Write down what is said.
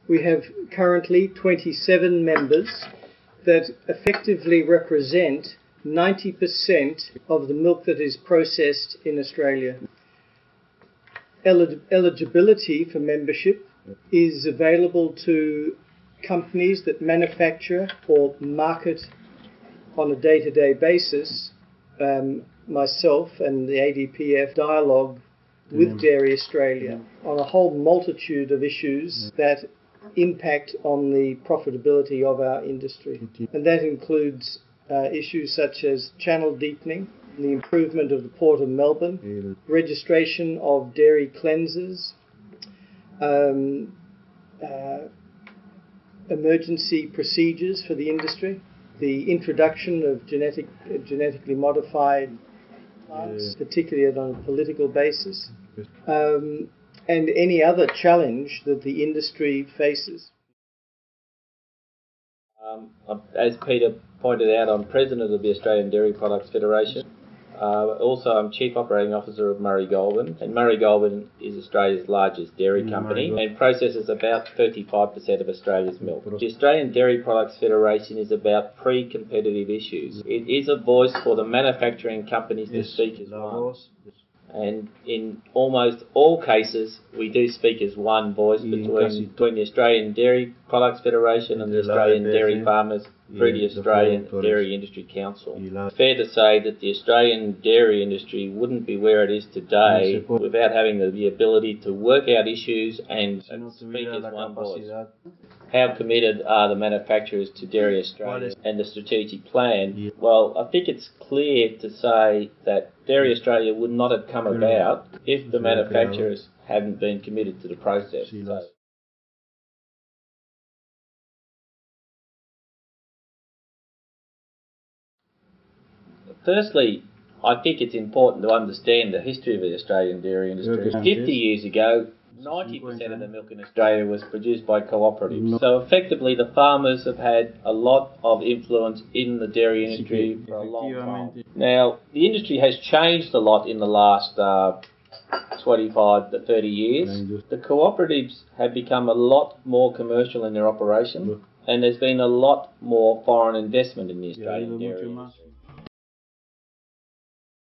We have currently 27 members that effectively represent 90% of the milk that is processed in Australia. Eligibility for membership is available to companies that manufacture or market on a day-to-day basis. Myself and the ADPF dialogue with Dairy Australia on a whole multitude of issues that impact on the profitability of our industry. And that includes issues such as channel deepening, the improvement of the Port of Melbourne, registration of dairy cleansers, emergency procedures for the industry, the introduction of genetically modified plants, particularly on a political basis, and any other challenge that the industry faces. As Peter pointed out, I'm president of the Australian Dairy Products Federation. Also, I'm Chief Operating Officer of Murray Goulburn, and Murray Goulburn is Australia's largest dairy company and processes about 35% of Australia's milk. The Australian Dairy Products Federation is about pre-competitive issues. It is a voice for the manufacturing companies to speak as one. And in almost all cases, we do speak as one voice between the Australian Dairy Products Federation and the Australian Dairy Farmers through the Australian Dairy Industry Council. It's fair to say that the Australian dairy industry wouldn't be where it is today without having the ability to work out issues and speak as one voice. How committed are the manufacturers to Dairy Australia and the strategic plan? Well, I think it's clear to say that Dairy Australia would not have come about if the manufacturers hadn't been committed to the process. Firstly, I think it's important to understand the history of the Australian dairy industry. 50 years ago, 90% of the milk in Australia was produced by cooperatives. So effectively, the farmers have had a lot of influence in the dairy industry for a long time. Now, the industry has changed a lot in the last 25 to 30 years. The cooperatives have become a lot more commercial in their operation, and there's been a lot more foreign investment in the Australian dairy industry.